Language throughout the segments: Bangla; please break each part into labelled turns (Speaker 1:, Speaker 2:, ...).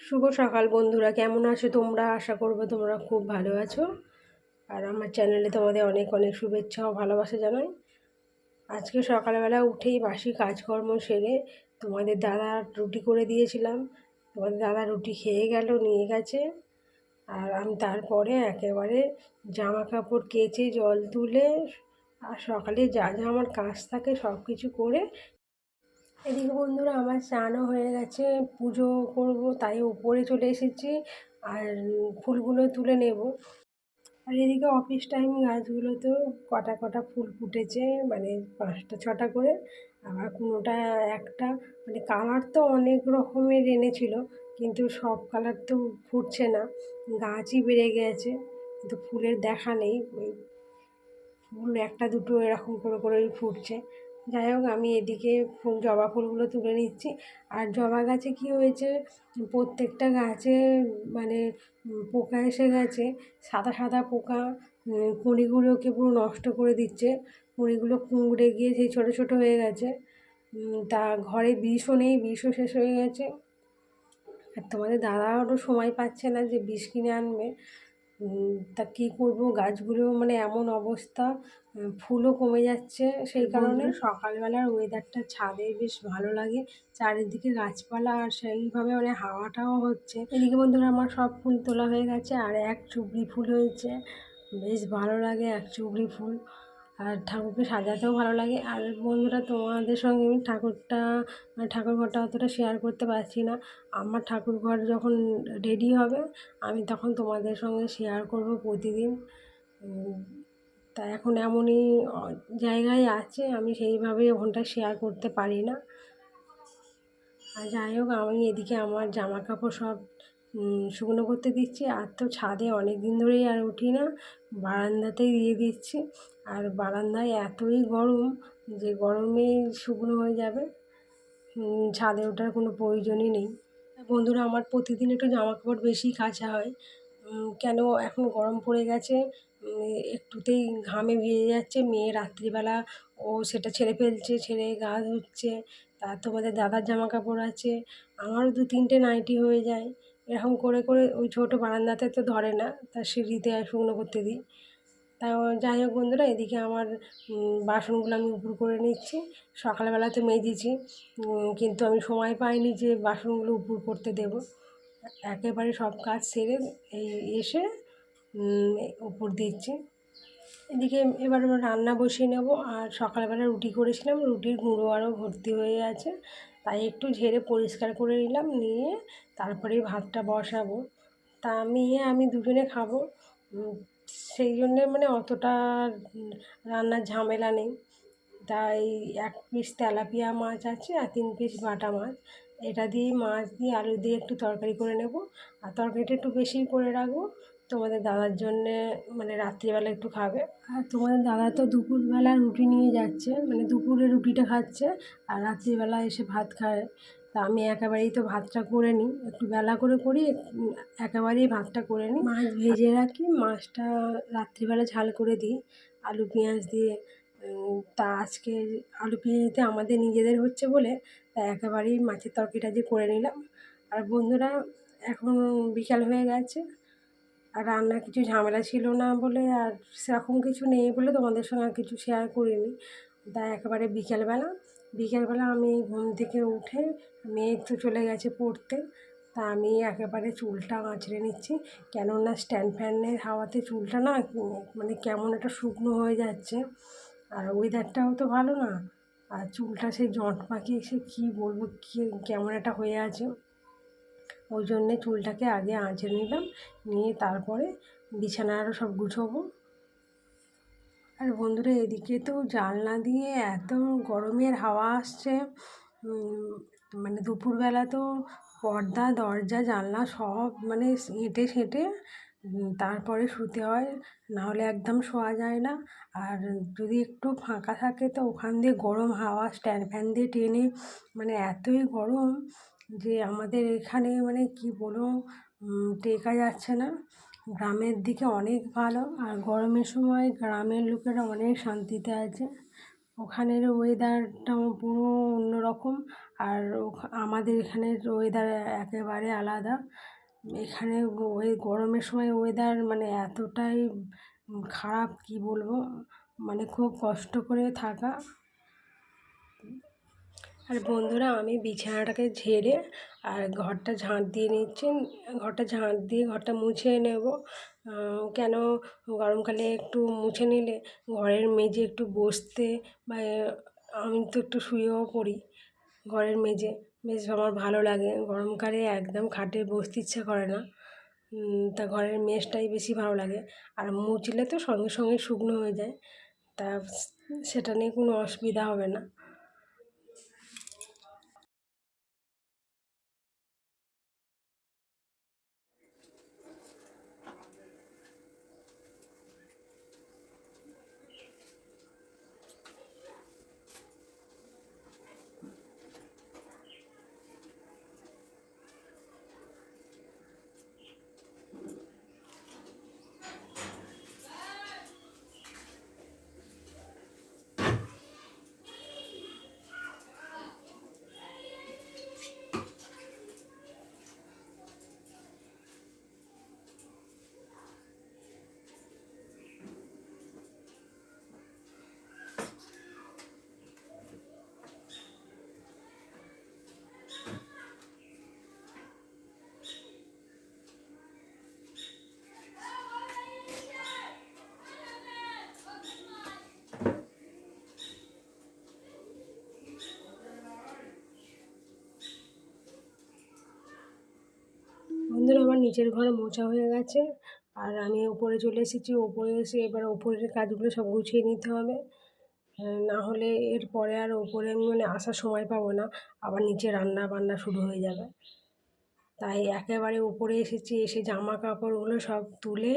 Speaker 1: শুভ সকাল বন্ধুরা, কেমন আছো তোমরা? আশা করবো তোমরা খুব ভালো আছো। আর আমার চ্যানেলে তোমাদের অনেক অনেক শুভেচ্ছা ও ভালোবাসা জানাই। আজকে সকালবেলা উঠেই বাসি কাজকর্ম সেরে তোমাদের দাদা রুটি করে দিয়েছিলাম। তোমাদের দাদা রুটি খেয়ে গেল, নিয়ে গেছে। আর আমি তারপরে একেবারে জামা কাপড় কেচে জল তুলে আর সকালে যা যা আমার কাজ থাকে সব কিছু করে এদিকে বন্ধুরা আমার স্নানও হয়ে গেছে, পুজো করব তাই উপরে চলে এসেছি। আর ফুলগুলো তুলে নেব। আর এদিকে অফিস টাইম গাছগুলোতেও কটা কটা ফুল ফুটেছে, মানে 5টা 6টা করে। আবার কোনোটা একটা, মানে কালার তো অনেক রকমের এনেছিল, কিন্তু সব কালার তো ফুটছে না, গাছই বেড়ে গেছে কিন্তু ফুলের দেখা নেই। ফুল একটা দুটো এরকম করে করেই ফুটছে। যাই হোক, আমি এদিকে জবা ফুলগুলো তুলে নিচ্ছি। আর জবা গাছে কি হয়েছে, প্রত্যেকটা গাছে মানে পোকা এসে গেছে, সাদা সাদা পোকা। কুঁড়িগুলোকে পুরো নষ্ট করে দিচ্ছে, কুঁড়িগুলো কুঁকড়ে গিয়ে সেই ছোটো ছোটো হয়ে গেছে। তা ঘরে বিষও নেই, বিষও শেষ হয়ে গেছে। আর তোমাদের দাদারও সময় পাচ্ছে না যে বিষ কিনে আনবে। তা কী করবো, গাছগুলো মানে এমন অবস্থা, ফুলও কমে যাচ্ছে। সেই কারণে সকালবেলার ওয়েদারটা ছাদে বেশ ভালো লাগে, চারিদিকে গাছপালা আর সেইভাবে মানে হাওয়াটাও হচ্ছে। এদিকে বন্ধুরা আমার সব ফুল তোলা হয়ে গেছে, আর এক চুবড়ি ফুল হয়েছে, বেশ ভালো লাগে এক চুবড়ি ফুল। আর ঠাকুরকে সাজাতেও ভালো লাগে। আর বন্ধুরা তোমাদের সঙ্গে আমি ঠাকুর ঘরটা অতটা শেয়ার করতে পারছি না। আমার ঠাকুর ঘর যখন রেডি হবে আমি তখন তোমাদের সঙ্গে শেয়ার করব প্রতিদিন। তা এখন এমনই জায়গায় আছে, আমি সেইভাবে ওখানটা শেয়ার করতে পারি না। আর যাই হোক, আমি এদিকে আমার জামা কাপড় সব শুকনো করতে দিচ্ছি। আর তো ছাদে অনেক দিন ধরেই আর উঠি না, বারান্দাতেই দিয়ে দিচ্ছি। আর বারান্দায় এতই গরম যে গরমেই শুকনো হয়ে যাবে, ছাদে ওঠার কোনো প্রয়োজনই নেই। বন্ধুরা আমার প্রতিদিন একটু জামা কাপড় বেশি কাচা হয়। কেন, এখন গরম পড়ে গেছে, একটুতেই ঘামে ভিজে যাচ্ছে। মেয়ে রাত্রিবেলা ও সেটা ছেড়ে ফেলছে, ছেড়ে গা ধুচ্ছে। তা তোমাদের দাদার জামা কাপড় আছে, আমারও 2-3টে নাইটি হয়ে যায়। এরকম করে করে ওই ছোটো বারান্দাতে তো ধরে না, তা সিঁড়িতে শুকনো করতে দিই। তা যাই হোক বন্ধুরা, এদিকে আমার বাসনগুলো আমি উপর করে নিচ্ছি। সকালবেলা তো মেজেছি, কিন্তু আমি সময় পাইনি যে বাসনগুলো উপর করতে দেবো। একেবারে সব কাজ সেরে এই এসে উপর দিচ্ছি। এদিকে এবার রান্না বসিয়ে নেব। আর সকালবেলা রুটি করেছিলাম, রুটির গুঁড়ো আরও ভর্তি হয়ে আছে, তাই একটু ঝেড়ে পরিষ্কার করে নিলাম, নিয়ে তারপরেই ভাতটা বসাবো। তা আমি দুজনে খাবো, সেই জন্যে মানে অতটা রান্নার ঝামেলা নেই। তাই 1 পিস তেলাপিয়া মাছ আছে আর 3 পিস বাটা মাছ, এটা দিয়েই মাছ দিয়ে আলু দিয়ে একটু তরকারি করে নেব। আর তরকারিটা একটু বেশিই করে রাখবো তোমাদের দাদার জন্যে, মানে রাত্রিবেলা একটু খাবে। আর তোমাদের দাদা তো দুপুরবেলা রুটি নিয়ে যাচ্ছে, মানে দুপুরে রুটিটা খাচ্ছে আর রাত্রিবেলা এসে ভাত খায়। তা আমি একেবারেই তো ভাতটা করে নিই, একটু বেলা করে করি, একেবারেই ভাতটা করে নিই। মাছ ভেজে রাখি, মাছটা রাত্রিবেলা ঝাল করে দিই আলু পেঁয়াজ দিয়ে। তা আজকে আলু পেঁয়াজতে আমাদের নিজেদের হচ্ছে বলে তা একেবারেই মাছের তরকারিটা যে করে নিলাম। আর বন্ধুরা এখন বিকাল হয়ে গেছে, আর রান্নার কিছু ঝামেলা ছিল না বলে আর সেরকম কিছু নেই বলে তোমাদের সঙ্গে আর কিছু শেয়ার করিনি। তাই একেবারে বিকেলবেলা আমি ঘুম থেকে উঠে, মেয়ে তো চলে গেছে পড়তে, তা আমি একেবারে চুলটা আঁচড়ে নিচ্ছি। কেননা স্ট্যান্ড ফ্যানের হাওয়াতে চুলটা না মানে কেমন একটা শুকনো হয়ে যাচ্ছে। আর ওয়েদারটাও তো ভালো না, আর চুলটা সেই জট পাকিয়ে সে কী বলবো, কেমন একটা হয়ে আছে। ওই জন্যে চুলটাকে আগে আঁচড়ে নিলাম, নিয়ে তারপরে বিছানা আরও সব গুছোবো। আর বন্ধুরা এদিকে তো জানলা দিয়ে এত গরমের হাওয়া আসছে, মানে দুপুরবেলা তো পর্দা দরজা জানলা সব মানে এঁটে সেঁটে তারপরে শুতে হয়, নাহলে একদম শোয়া যায় না। আর যদি একটু ফাঁকা থাকে তো ওখান দিয়ে গরম হাওয়া স্ট্যান্ড ফ্যান দিয়ে টেনে, মানে এতই গরম যে আমাদের এখানে মানে কি বলবো, টেকা যাচ্ছে না। গ্রামের দিকে অনেক ভালো, আর গরমের সময় গ্রামের লোকেরা অনেক শান্তিতে আছে। ওখানের ওয়েদারটা পুরো অন্যরকম। আর আমাদের এখানের ওয়েদার একেবারে আলাদা। এখানে ওই গরমের সময় ওয়েদার মানে এতটাই খারাপ, কি বলবো, মানে খুব কষ্ট করে থাকা। আর বন্ধুরা, আমি বিছানাটাকে ঝেড়ে আর ঘরটা ঝাঁট দিয়ে নিচ্ছি। ঘরটা ঝাঁট দিয়ে ঘরটা মুছে নেব। কেন, গরমকালে একটু মুছে নিলে ঘরের মেঝে একটু বসতে বা আমি তো একটু শুয়েও পড়ি ঘরের মেঝে, বেশ আমার ভালো লাগে। গরমকালে একদম খাটে বসতে ইচ্ছা করে না, তা ঘরের মেঝটাই বেশি ভালো লাগে। আর মুছলে তো সঙ্গে সঙ্গে শুকনো হয়ে যায়, তা সেটা নিয়ে কোনো অসুবিধা হবে না। বন্ধুরা, আমার নিচের ঘর মোছা হয়ে গেছে আর আমি ওপরে চলে এসেছি। ওপরে এসে এবার ওপরের কাজগুলো সব গুছিয়ে নিতে হবে, না হলে এরপরে আর ওপরে আমি মানে আসার সময় পাবো না, আবার নিচে রান্না বান্না শুরু হয়ে যাবে। তাই একেবারে উপরে এসেছি, এসে জামা কাপড়গুলো সব তুলে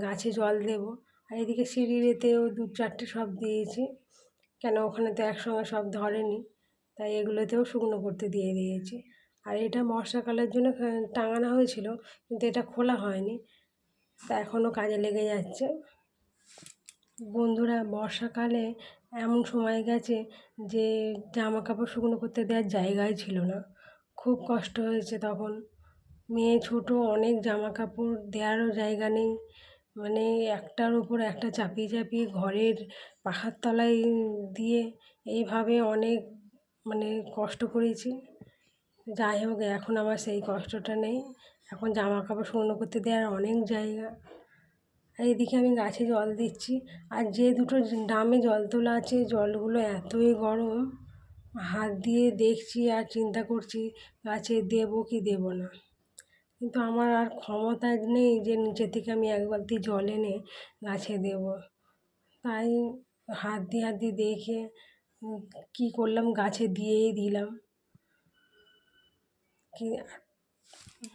Speaker 1: গাছে জল দেবো। আর এদিকে সিঁড়িতেও 2-4টে সব দিয়েছি, কেন ওখানে তো একসঙ্গে সব ধরেনি, তাই এগুলোতেও শুকনো করতে দিয়ে দিয়েছি। আর এটা বর্ষাকালের জন্য টাঙানো হয়েছিল, কিন্তু এটা খোলা হয়নি, তা এখনও কাজে লেগে যাচ্ছে। বন্ধুরা, বর্ষাকালে এমন সময় গেছে যে জামা কাপড় শুকনো করতে দেওয়ার জায়গাই ছিল না, খুব কষ্ট হয়েছে তখন। মেয়ে ছোট, অনেক জামা কাপড় দেওয়ারও জায়গা নেই, মানে একটার উপর একটা চাপিয়ে চাপিয়ে ঘরের পাখার তলায় দিয়ে এইভাবে অনেক মানে কষ্ট করেছি। যাই হোক, এখন আমার সেই কষ্টটা নেই, এখন জামা কাপড় শুকনো করতে দেওয়ার অনেক জায়গা। আর এদিকে আমি গাছে জল দিচ্ছি। আর যে দুটো ড্রামে জল তোলা আছে, জলগুলো এতই গরম, হাত দিয়ে দেখছি আর চিন্তা করছি গাছে দেবো কি দেবো না, কিন্তু আমার আর ক্ষমতা নেই যে নিচে থেকে আমি এক বালতি জল এনে গাছে দেবো। তাই হাত দিয়ে দেখে কী করলাম, গাছে দিয়েই দিলাম। কি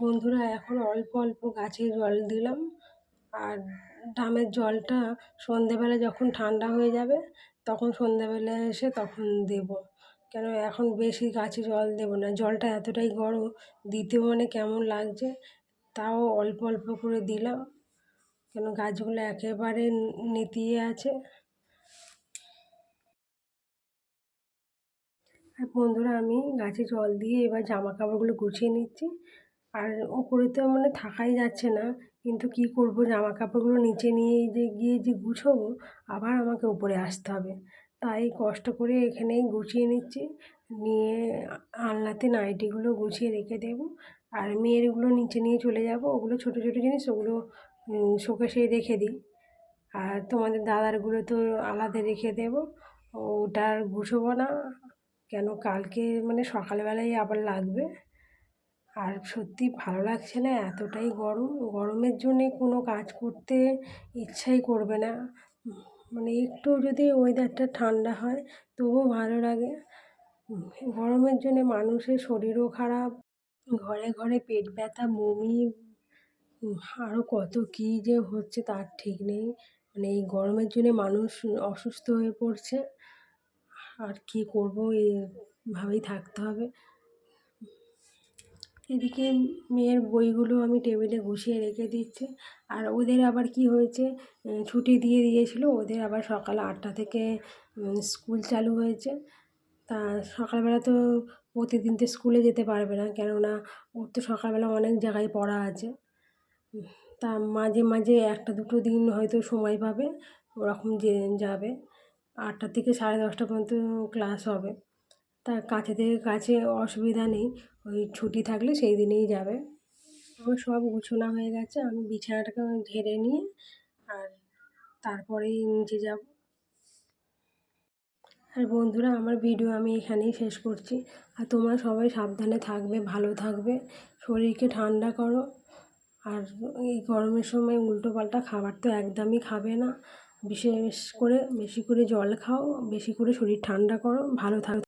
Speaker 1: বন্ধুরা, এখন অল্প অল্প গাছে জল দিলাম, আর ড্রামের জলটা সন্ধেবেলা যখন ঠান্ডা হয়ে যাবে তখন সন্ধেবেলা এসে তখন দেবো। কেন এখন বেশি গাছে জল দেবো না, জলটা এতটাই গরম, দিতেও মানে কেমন লাগছে, তাও অল্প অল্প করে দিলাম, কেন গাছগুলো একেবারে নেতিয়ে আছে। আর বন্ধুরা, আমি গাছে জল দিয়ে এবার জামা কাপড়গুলো গুছিয়ে নিচ্ছি। আর ওপরে তো মানে থাকাই যাচ্ছে না, কিন্তু কি করব, জামা কাপড়গুলো নিচে নিয়ে গিয়ে যে গুছোবো, আবার আমাকে উপরে আসতে হবে, তাই কষ্ট করে এখানেই গুছিয়ে নিচ্ছি। নিয়ে আলনাতে নাইটিগুলো গুছিয়ে রেখে দেবো, আর মেয়েরগুলো নিচে নিয়ে চলে যাব। ওগুলো ছোটো ছোটো জিনিস, ওগুলো শোকেসে রেখে দিই। আর তোমাদের দাদারগুলো তো আলাদা রেখে দেবো, ওটা আর গুছোবো না, কেন কালকে মানে সকালবেলায় আবার লাগবে। আর সত্যি ভালো লাগছে না, এতটাই গরম, গরমের জন্যে কোনো কাজ করতে ইচ্ছাই করবে না। মানে একটু যদি ওয়েদারটা ঠান্ডা হয় তবুও ভালো লাগে। গরমের জন্যে মানুষের শরীরও খারাপ, ঘরে ঘরে পেট ব্যথা, বমি, আরও কত কী যে হচ্ছে তার ঠিক নেই। মানে এই গরমের জন্যে মানুষ অসুস্থ হয়ে পড়ছে, আর কী করবো, এইভাবেই থাকতে হবে। এদিকে মেয়ের বইগুলো আমি টেবিলে গুছিয়ে রেখে দিচ্ছি। আর ওদের আবার কি হয়েছে, ছুটি দিয়ে দিয়েছিল, ওদের আবার সকাল 8টা থেকে স্কুল চালু হয়েছে। তা সকালবেলা তো প্রতিদিন তো স্কুলে যেতে পারবে না, কেননা ওর তো সকালবেলা অনেক জায়গায় পড়া আছে। তা মাঝে মাঝে একটা দুটো দিন হয়তো সময় পাবে, ওরকম যে যাবে। 8টা থেকে 10:30 পর্যন্ত ক্লাস হবে। তা কাছে থেকে কাছে অসুবিধা নেই, ওই ছুটি থাকলে সেই দিনেই যাবে। আমার সব গোছানো হয়ে গেছে, আমি বিছানাটাকে ঝেড়ে নিয়ে আর তারপরেই নিচে যাব। আর বন্ধুরা, আমার ভিডিও আমি এখানেই শেষ করছি। আর তোমরা সবাই সাবধানে থাকবে, ভালো থাকবে, শরীরকে ঠান্ডা করো। আর এই গরমের সময় উল্টোপাল্টা খাবার তো একদমই খাবে না। বিশেষ করে বেশি করে জল খাও, বেশি করে শরীর ঠান্ডা করো, ভালো থাকো।